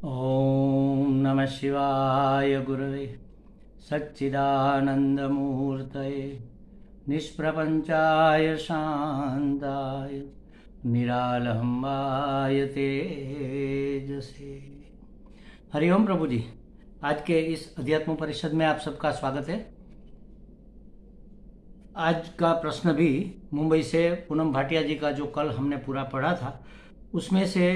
ओम नमः शिवाय गुरवे सच्चिदानंदमूर्तये निष्प्रपंचाय शांताय निरालंबाय तेजसे। हरिओम प्रभु जी। आज के इस अध्यात्म परिषद में आप सबका स्वागत है। आज का प्रश्न भी मुंबई से पूनम भाटिया जी का जो कल हमने पूरा पढ़ा था उसमें से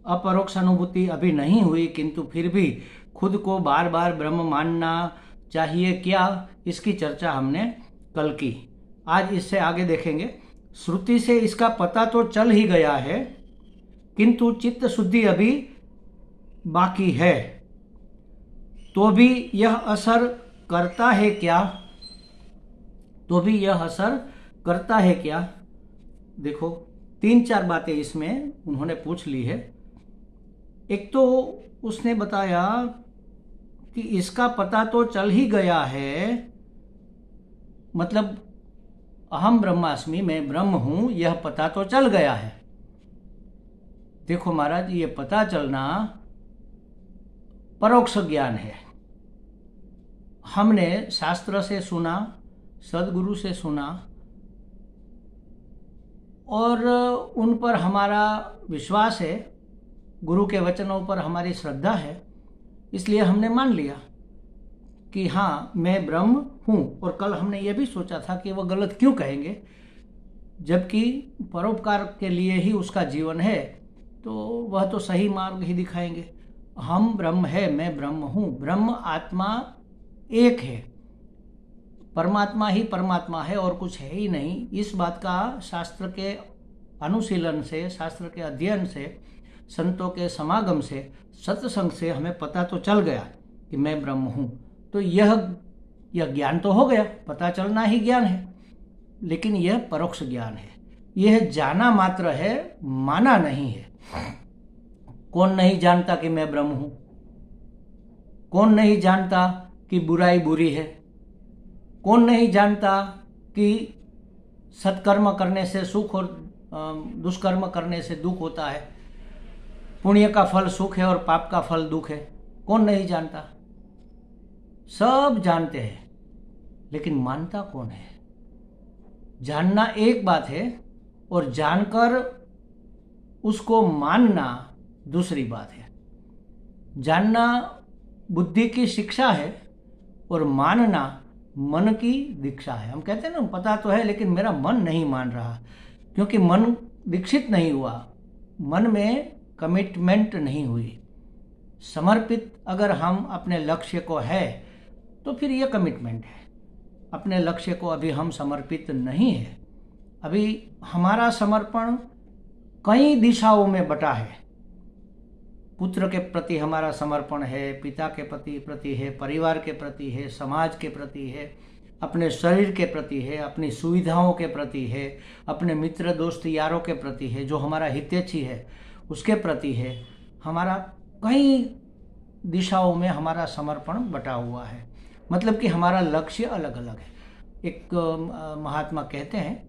अपरोक्ष अनुभूति अभी नहीं हुई, किंतु फिर भी खुद को बार बार ब्रह्म मानना चाहिए क्या, इसकी चर्चा हमने कल की। आज इससे आगे देखेंगे। श्रुति से इसका पता तो चल ही गया है, किंतु चित्त शुद्धि अभी बाकी है, तो भी यह असर करता है क्या? देखो, 3-4 बातें इसमें उन्होंने पूछ ली है। एक तो उसने बताया कि इसका पता तो चल ही गया है, मतलब अहम ब्रह्मास्मि, मैं ब्रह्म हूं, यह पता तो चल गया है। देखो महाराज, ये पता चलना परोक्ष ज्ञान है। हमने शास्त्र से सुना, सदगुरु से सुना और उन पर हमारा विश्वास है, गुरु के वचनों पर हमारी श्रद्धा है, इसलिए हमने मान लिया कि हाँ मैं ब्रह्म हूँ। और कल हमने ये भी सोचा था कि वह गलत क्यों कहेंगे, जबकि परोपकार के लिए ही उसका जीवन है, तो वह तो सही मार्ग ही दिखाएंगे। हम ब्रह्म है, मैं ब्रह्म हूँ, ब्रह्म आत्मा एक है, परमात्मा ही परमात्मा है और कुछ है ही नहीं। इस बात का शास्त्र के अनुशीलन से, शास्त्र के अध्ययन से, संतों के समागम से, सत्संग से हमें पता तो चल गया कि मैं ब्रह्म हूँ। तो यह ज्ञान तो हो गया, पता चलना ही ज्ञान है, लेकिन यह परोक्ष ज्ञान है। यह जाना मात्र है, माना नहीं है। कौन नहीं जानता कि मैं ब्रह्म हूँ? कौन नहीं जानता कि बुराई बुरी है? कौन नहीं जानता कि सत्कर्म करने से सुख और दुष्कर्म करने से दुख होता है, पुण्य का फल सुख है और पाप का फल दुख है? कौन नहीं जानता? सब जानते हैं, लेकिन मानता कौन है? जानना एक बात है और जानकर उसको मानना दूसरी बात है। जानना बुद्धि की शिक्षा है और मानना मन की दीक्षा है। हम कहते हैं ना, पता तो है लेकिन मेरा मन नहीं मान रहा, क्योंकि मन दीक्षित नहीं हुआ, मन में कमिटमेंट नहीं हुई। समर्पित अगर हम अपने लक्ष्य को है तो फिर यह कमिटमेंट है। अपने लक्ष्य को अभी हम समर्पित नहीं है। अभी हमारा समर्पण कई दिशाओं में बटा है। पुत्र के प्रति हमारा समर्पण है, पिता के प्रति है, परिवार के प्रति है, समाज के प्रति है, अपने शरीर के प्रति है, अपनी सुविधाओं के प्रति है, अपने मित्र दोस्त यारों के प्रति है, जो हमारा हितैषी है उसके प्रति है। हमारा कई दिशाओं में हमारा समर्पण बटा हुआ है, मतलब कि हमारा लक्ष्य अलग अलग है। एक महात्मा कहते हैं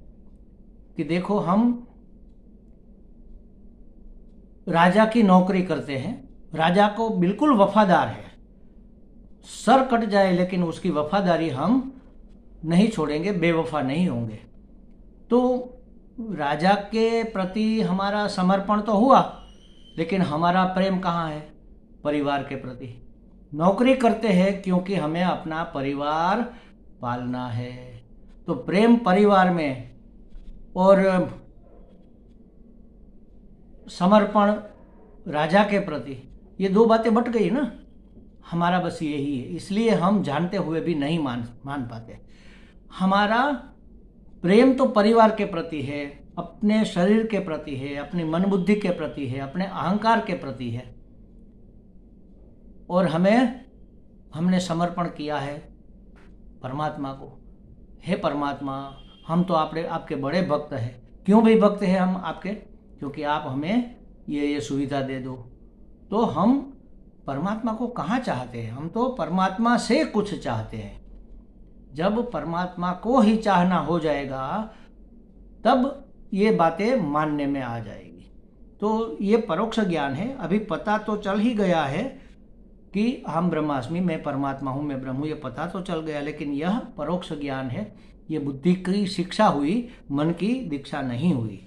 कि देखो, हम राजा की नौकरी करते हैं, राजा को बिल्कुल वफादार है, सर कट जाए लेकिन उसकी वफादारी हम नहीं छोड़ेंगे, बेवफा नहीं होंगे। तो राजा के प्रति हमारा समर्पण तो हुआ, लेकिन हमारा प्रेम कहाँ है? परिवार के प्रति। नौकरी करते हैं क्योंकि हमें अपना परिवार पालना है, तो प्रेम परिवार में और समर्पण राजा के प्रति, ये दो बातें बट गई ना। हमारा बस यही है, इसलिए हम जानते हुए भी नहीं मान पाते। हमारा प्रेम तो परिवार के प्रति है, अपने शरीर के प्रति है, अपनी मन बुद्धि के प्रति है, अपने अहंकार के प्रति है, और हमने समर्पण किया है परमात्मा को। हे परमात्मा, हम तो आपके बड़े भक्त हैं। क्यों भाई भक्त हैं हम आपके? क्योंकि आप हमें ये सुविधा दे दो। तो हम परमात्मा को कहाँ चाहते हैं? हम तो परमात्मा से कुछ चाहते हैं। जब परमात्मा को ही चाहना हो जाएगा, तब ये बातें मानने में आ जाएगी। तो ये परोक्ष ज्ञान है। अभी पता तो चल ही गया है कि हम ब्रह्मास्मि, मैं परमात्मा हूँ, मैं ब्रह्म हूँ, ये पता तो चल गया, लेकिन यह परोक्ष ज्ञान है। ये बुद्धि की शिक्षा हुई, मन की दीक्षा नहीं हुई।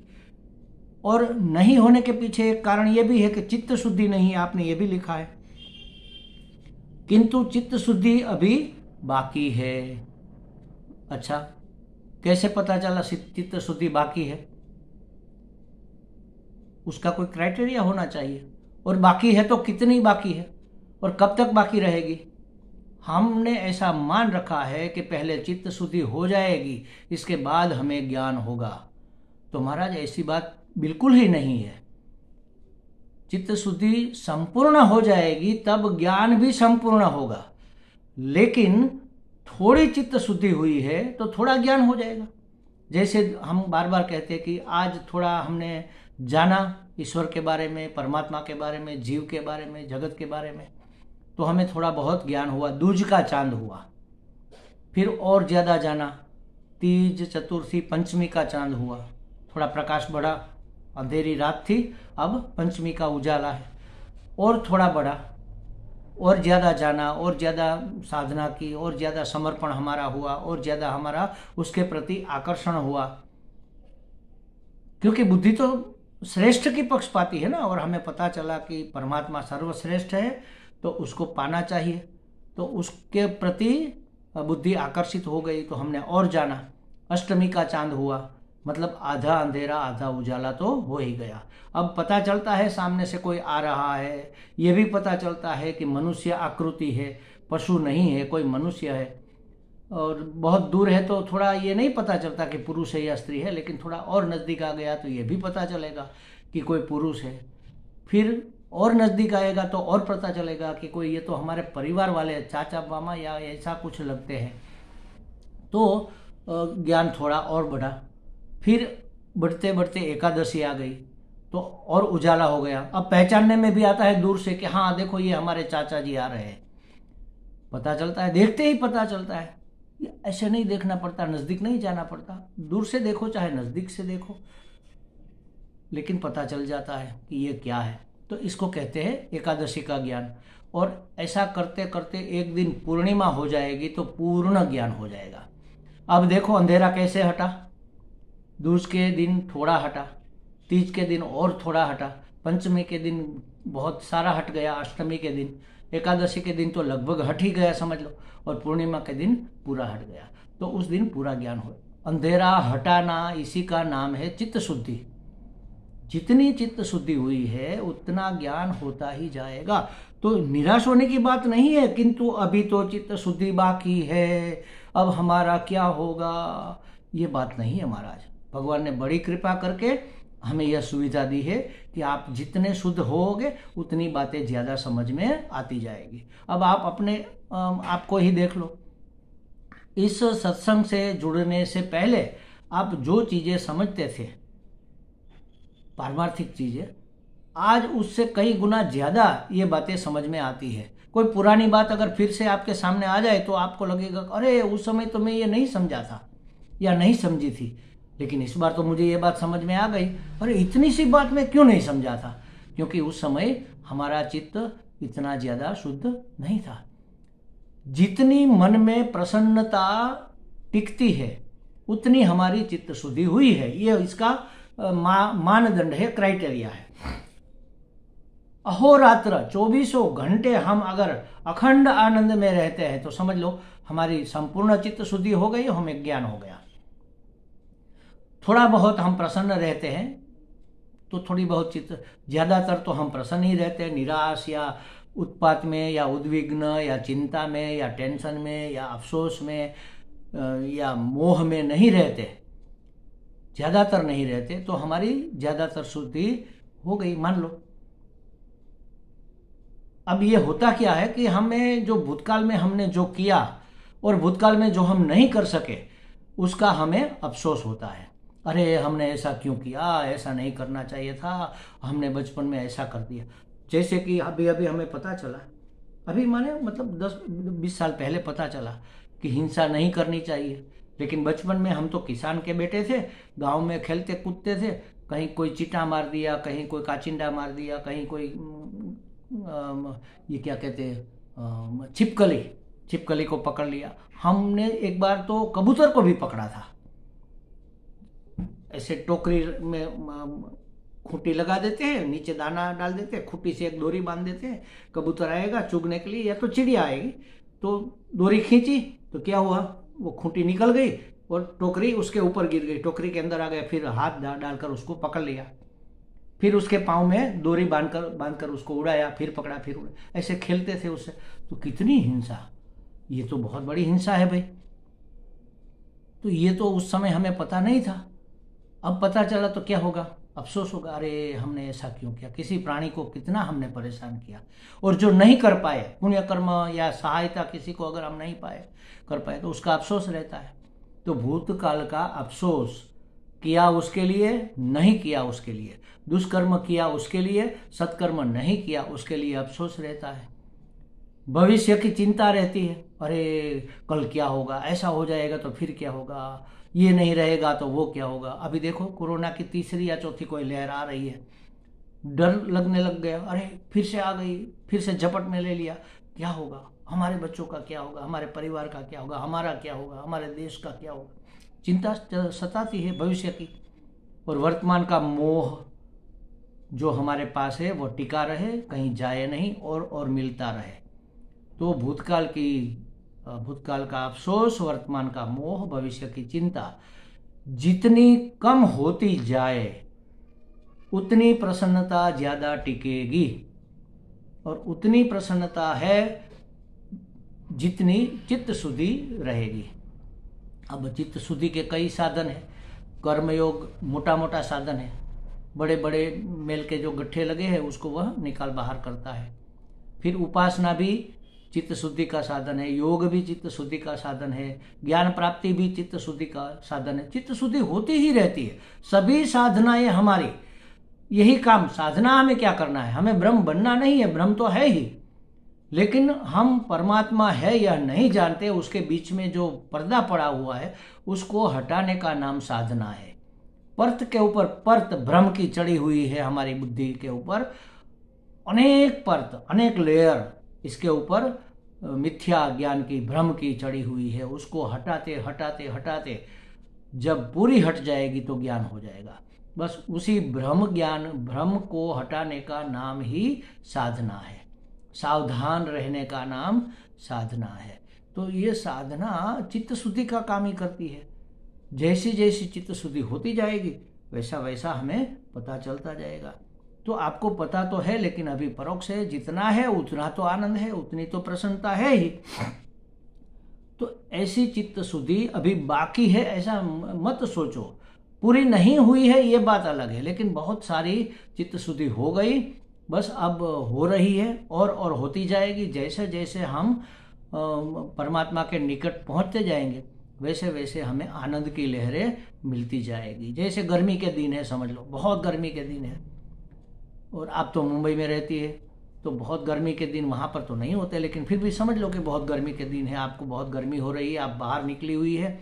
और नहीं होने के पीछे एक कारण ये भी है कि चित्त शुद्धि नहीं, आपने ये भी लिखा है, किंतु चित्त शुद्धि अभी बाकी है। अच्छा, कैसे पता चला चित्त शुद्धि बाकी है? उसका कोई क्राइटेरिया होना चाहिए। और बाकी है तो कितनी बाकी है और कब तक बाकी रहेगी? हमने ऐसा मान रखा है कि पहले चित्त शुद्धि हो जाएगी, इसके बाद हमें ज्ञान होगा। तो महाराज ऐसी बात बिल्कुल ही नहीं है। चित्त शुद्धि संपूर्ण हो जाएगी तब ज्ञान भी संपूर्ण होगा। लेकिन थोड़ी चित्त शुद्धि हुई है तो थोड़ा ज्ञान हो जाएगा। जैसे हम बार बार कहते हैं कि आज थोड़ा हमने जाना ईश्वर के बारे में, परमात्मा के बारे में, जीव के बारे में, जगत के बारे में, तो हमें थोड़ा बहुत ज्ञान हुआ, दूज का चांद हुआ। फिर और ज़्यादा जाना, तीज, चतुर्थी, पंचमी का चांद हुआ, थोड़ा प्रकाश बढ़ा, अंधेरी रात थी, अब पंचमी का उजाला है। और थोड़ा बढ़ा, और ज़्यादा जाना, और ज़्यादा साधना की, और ज़्यादा समर्पण हमारा हुआ, और ज़्यादा हमारा उसके प्रति आकर्षण हुआ। क्योंकि बुद्धि तो श्रेष्ठ की पक्षपाती है ना, और हमें पता चला कि परमात्मा सर्वश्रेष्ठ है तो उसको पाना चाहिए, तो उसके प्रति बुद्धि आकर्षित हो गई, तो हमने और जाना। अष्टमी का चांद हुआ, मतलब आधा अंधेरा आधा उजाला तो हो ही गया। अब पता चलता है सामने से कोई आ रहा है, ये भी पता चलता है कि मनुष्य आकृति है, पशु नहीं है, कोई मनुष्य है। और बहुत दूर है तो थोड़ा ये नहीं पता चलता कि पुरुष है या स्त्री है, लेकिन थोड़ा और नज़दीक आ गया तो ये भी पता चलेगा कि कोई पुरुष है। फिर और नज़दीक आएगा तो और पता चलेगा कि कोई, ये तो हमारे परिवार वाले चाचा मामा या ऐसा कुछ लगते हैं। तो ज्ञान थोड़ा और बढ़ा। फिर बढ़ते बढ़ते एकादशी आ गई तो और उजाला हो गया। अब पहचानने में भी आता है दूर से कि हाँ देखो ये हमारे चाचा जी आ रहे हैं, पता चलता है, देखते ही पता चलता है। ऐसे नहीं देखना पड़ता, नज़दीक नहीं जाना पड़ता, दूर से देखो चाहे नज़दीक से देखो, लेकिन पता चल जाता है कि ये क्या है। तो इसको कहते हैं एकादशी का ज्ञान। और ऐसा करते करते एक दिन पूर्णिमा हो जाएगी तो पूर्ण ज्ञान हो जाएगा। अब देखो अंधेरा कैसे हटा, दूज के दिन थोड़ा हटा, तीज के दिन और थोड़ा हटा, पंचमी के दिन बहुत सारा हट गया, अष्टमी के दिन, एकादशी के दिन तो लगभग हट ही गया समझ लो, और पूर्णिमा के दिन पूरा हट गया। तो उस दिन पूरा ज्ञान हो। अंधेरा हटाना, इसी का नाम है चित्त शुद्धि। जितनी चित्त शुद्धि हुई है उतना ज्ञान होता ही जाएगा। तो निराश होने की बात नहीं है, किंतु अभी तो चित्त शुद्धि बाकी है, अब हमारा क्या होगा, ये बात नहीं है महाराज। भगवान ने बड़ी कृपा करके हमें यह सुविधा दी है कि आप जितने शुद्ध होगे उतनी बातें ज़्यादा समझ में आती जाएगी। अब आप अपने आपको ही देख लो, इस सत्संग से जुड़ने से पहले आप जो चीज़ें समझते थे, पारमार्थिक चीज़ें, आज उससे कई गुना ज़्यादा ये बातें समझ में आती है। कोई पुरानी बात अगर फिर से आपके सामने आ जाए तो आपको लगेगा अरे उस समय तो मैं ये नहीं समझा था या नहीं समझी थी, लेकिन इस बार तो मुझे ये बात समझ में आ गई, अरे इतनी सी बात में क्यों नहीं समझा था, क्योंकि उस समय हमारा चित्त इतना ज़्यादा शुद्ध नहीं था। जितनी मन में प्रसन्नता टिकती है उतनी हमारी चित्त शुद्धि हुई है, ये इसका मानदंड है, क्राइटेरिया है। अहोरात्र 24 घंटे हम अगर अखंड आनंद में रहते हैं तो समझ लो हमारी संपूर्ण चित्त शुद्धि हो गई, हमें ज्ञान हो गया। थोड़ा बहुत हम प्रसन्न रहते हैं तो थोड़ी बहुत चित्त, ज़्यादातर तो हम प्रसन्न ही रहते हैं, निराश या उत्पात में या उद्विग्न या चिंता में या टेंशन में या अफसोस में या मोह में नहीं रहते, ज़्यादातर नहीं रहते, तो हमारी ज़्यादातर शुद्धि हो गई मान लो। अब ये होता क्या है कि हमें जो भूतकाल में हमने जो किया और भूतकाल में जो हम नहीं कर सके उसका हमें अफसोस होता है, अरे हमने ऐसा क्यों किया, ऐसा नहीं करना चाहिए था, हमने बचपन में ऐसा कर दिया। जैसे कि अभी अभी हमें पता चला, अभी माने मतलब 10-20 साल पहले पता चला कि हिंसा नहीं करनी चाहिए, लेकिन बचपन में हम तो किसान के बेटे थे, गांव में खेलते कूदते थे, कहीं कोई चींटा मार दिया, कहीं कोई काचिंडा मार दिया, कहीं कोई ये क्या कहते हैं, छिपकली को पकड़ लिया। हमने एक बार तो कबूतर को भी पकड़ा था। ऐसे टोकरी में खूंटी लगा देते हैं, नीचे दाना डाल देते हैं, खूंटी से एक डोरी बांध देते हैं, कबूतर आएगा चुगने के लिए या तो चिड़िया आएगी, तो डोरी खींची तो क्या हुआ, वो खूंटी निकल गई और टोकरी उसके ऊपर गिर गई, टोकरी के अंदर आ गया। फिर हाथ डालकर उसको पकड़ लिया, फिर उसके पाँव में डोरी बांधकर उसको उड़ाया, फिर पकड़ा, फिर उड़ा, ऐसे खेलते थे उससे। तो कितनी हिंसा, ये तो बहुत बड़ी हिंसा है भाई। तो ये तो उस समय हमें पता नहीं था, अब पता चला तो क्या होगा, अफसोस होगा, अरे हमने ऐसा क्यों किया, किसी प्राणी को कितना हमने परेशान किया। और जो नहीं कर पाए पुण्य कर्म या सहायता, किसी को अगर हम नहीं कर पाए तो उसका अफसोस रहता है। तो भूतकाल का अफसोस, किया उसके लिए, नहीं किया उसके लिए, दुष्कर्म किया उसके लिए, सत्कर्म नहीं किया उसके लिए अफसोस रहता है। भविष्य की चिंता रहती है, अरे कल क्या होगा, ऐसा हो जाएगा तो फिर क्या होगा, ये नहीं रहेगा तो वो क्या होगा। अभी देखो कोरोना की तीसरी या चौथी कोई लहर आ रही है, डर लगने लग गया, अरे फिर से आ गई, फिर से झपट में ले लिया, क्या होगा, हमारे बच्चों का क्या होगा, हमारे परिवार का क्या होगा, हमारा क्या होगा, हमारे देश का क्या होगा। चिंता सताती है भविष्य की। और वर्तमान का मोह जो हमारे पास है वो टिका रहे, कहीं जाए नहीं और मिलता रहे। तो भूतकाल का अफसोस, वर्तमान का मोह, भविष्य की चिंता जितनी कम होती जाए उतनी प्रसन्नता ज्यादा टिकेगी। और उतनी प्रसन्नता है जितनी चित्त शुद्धि रहेगी। अब चित्त शुद्धि के कई साधन है। कर्मयोग मोटा मोटा साधन है, बड़े बड़े मेल के जो गट्ठे लगे हैं उसको वह निकाल बाहर करता है। फिर उपासना भी चित्त शुद्धि का साधन है, योग भी चित्त शुद्धि का साधन है, ज्ञान प्राप्ति भी चित्त शुद्धि का साधन है। चित्त शुद्धि होती ही रहती है। सभी साधनाएं हमारी यही काम, साधना हमें क्या करना है, हमें ब्रह्म बनना नहीं है, ब्रह्म तो है ही, लेकिन हम परमात्मा है या नहीं जानते, उसके बीच में जो पर्दा पड़ा हुआ है उसको हटाने का नाम साधना है। परत के ऊपर परत भ्रम की चढ़ी हुई है, हमारी बुद्धि के ऊपर अनेक परत, अनेक लेयर इसके ऊपर मिथ्या ज्ञान की, भ्रम की चढ़ी हुई है। उसको हटाते हटाते हटाते जब पूरी हट जाएगी तो ज्ञान हो जाएगा। बस उसी भ्रम को हटाने का नाम ही साधना है, सावधान रहने का नाम साधना है। तो ये साधना चित्त शुद्धि का काम ही करती है। जैसी जैसी चित्त शुद्धि होती जाएगी वैसा वैसा हमें पता चलता जाएगा। तो आपको पता तो है, लेकिन अभी परोक्ष है, जितना है उतना तो आनंद है, उतनी तो प्रसन्नता है ही। तो ऐसी चित्त शुद्धि अभी बाकी है ऐसा मत सोचो, पूरी नहीं हुई है ये बात अलग है, लेकिन बहुत सारी चित्त शुद्धि हो गई, बस अब हो रही है और होती जाएगी। जैसे जैसे हम परमात्मा के निकट पहुंचते जाएंगे वैसे वैसे हमें आनंद की लहरें मिलती जाएगी। जैसे गर्मी के दिन है, समझ लो बहुत गर्मी के दिन है, और आप तो मुंबई में रहती है तो बहुत गर्मी के दिन वहाँ पर तो नहीं होते, लेकिन फिर भी समझ लो कि बहुत गर्मी के दिन है, आपको बहुत गर्मी हो रही है, आप बाहर निकली हुई है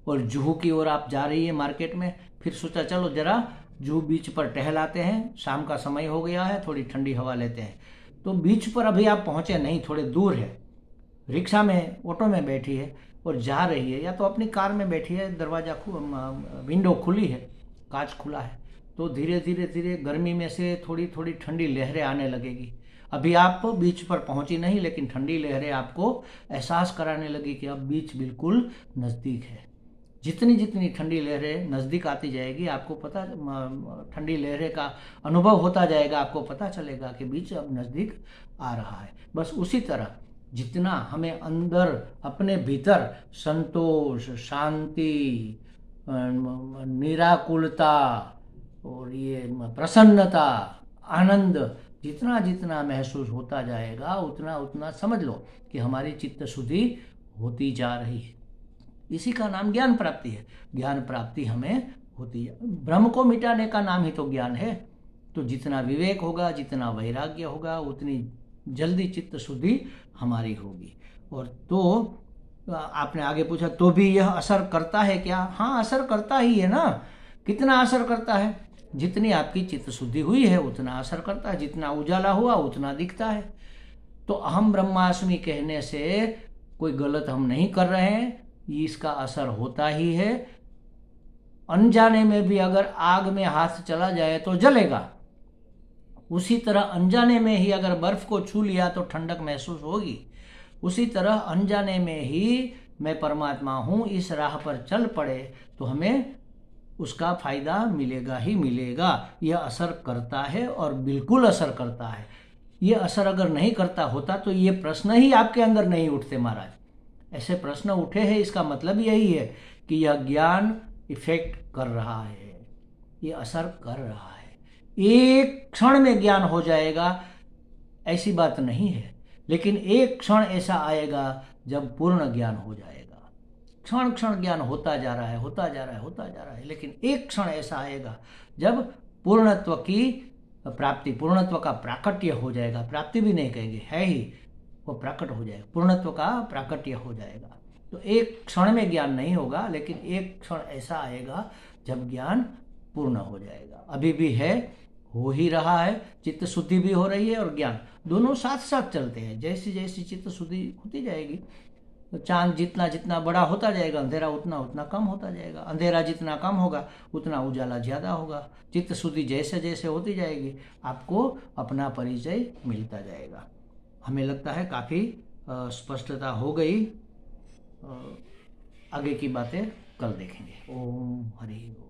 और जुहू की ओर आप जा रही है मार्केट में। फिर सोचा चलो जरा जुहू बीच पर टहलाते हैं, शाम का समय हो गया है, थोड़ी ठंडी हवा लेते हैं। तो बीच पर अभी आप पहुँचे नहीं, थोड़े दूर है, रिक्शा में, ऑटो में बैठी है और जा रही है, या तो अपनी कार में बैठी है, दरवाजा विंडो खुली है, कांच खुला है, तो धीरे धीरे धीरे गर्मी में से थोड़ी थोड़ी ठंडी लहरें आने लगेगी। अभी आप बीच पर पहुंची नहीं, लेकिन ठंडी लहरें आपको एहसास कराने लगी कि अब बीच बिल्कुल नज़दीक है। जितनी जितनी ठंडी लहरें नज़दीक आती जाएगी आपको पता, ठंडी लहरें का अनुभव होता जाएगा, आपको पता चलेगा कि बीच अब नज़दीक आ रहा है। बस उसी तरह जितना हमें अंदर अपने भीतर संतोष, शांति, निराकुलता और ये प्रसन्नता, आनंद जितना जितना महसूस होता जाएगा उतना उतना समझ लो कि हमारी चित्त शुद्धि होती जा रही है। इसी का नाम ज्ञान प्राप्ति है। ज्ञान प्राप्ति हमें होती है, भ्रम को मिटाने का नाम ही तो ज्ञान है। तो जितना विवेक होगा, जितना वैराग्य होगा, उतनी जल्दी चित्त शुद्धि हमारी होगी। और तो आपने आगे पूछा तो भी यह असर करता है क्या? हाँ, असर करता ही है ना। कितना असर करता है? जितनी आपकी चित्त शुद्धि हुई है उतना असर करता है, जितना उजाला हुआ उतना दिखता है। तो अहम ब्रह्मास्मि कहने से कोई गलत हम नहीं कर रहे हैं, इसका असर होता ही है। अनजाने में भी अगर आग में हाथ चला जाए तो जलेगा, उसी तरह अनजाने में ही अगर बर्फ को छू लिया तो ठंडक महसूस होगी। उसी तरह अनजाने में ही मैं परमात्मा हूँ इस राह पर चल पड़े तो हमें उसका फायदा मिलेगा ही मिलेगा। यह असर करता है और बिल्कुल असर करता है। ये असर अगर नहीं करता होता तो ये प्रश्न ही आपके अंदर नहीं उठते महाराज। ऐसे प्रश्न उठे हैं, इसका मतलब यही है कि यह ज्ञान इफेक्ट कर रहा है, ये असर कर रहा है। एक क्षण में ज्ञान हो जाएगा ऐसी बात नहीं है, लेकिन एक क्षण ऐसा आएगा जब पूर्ण ज्ञान हो जाएगा। क्षण क्षण ज्ञान होता जा रहा है, होता जा रहा है, होता जा रहा है, लेकिन एक क्षण ऐसा आएगा जब पूर्णत्व की प्राप्ति, पूर्णत्व का प्राकट्य हो जाएगा। प्राप्ति भी नहीं कहेंगे, है ही, वो प्रकट हो जाएगा, पूर्णत्व का प्राकट्य हो जाएगा। तो एक क्षण में ज्ञान नहीं होगा, लेकिन एक क्षण ऐसा आएगा जब ज्ञान पूर्ण हो जाएगा। अभी भी है, हो ही रहा है, चित्त शुद्धि भी हो रही है और ज्ञान दोनों साथ साथ चलते हैं। जैसी जैसी चित्त शुद्धि होती जाएगी तो चांद जितना जितना बड़ा होता जाएगा, अंधेरा उतना उतना कम होता जाएगा। अंधेरा जितना कम होगा उतना उजाला ज़्यादा होगा। चित्त शुद्धि जैसे जैसे होती जाएगी आपको अपना परिचय मिलता जाएगा। हमें लगता है काफ़ी स्पष्टता हो गई। आगे की बातें कल देखेंगे। ओम हरि ओम।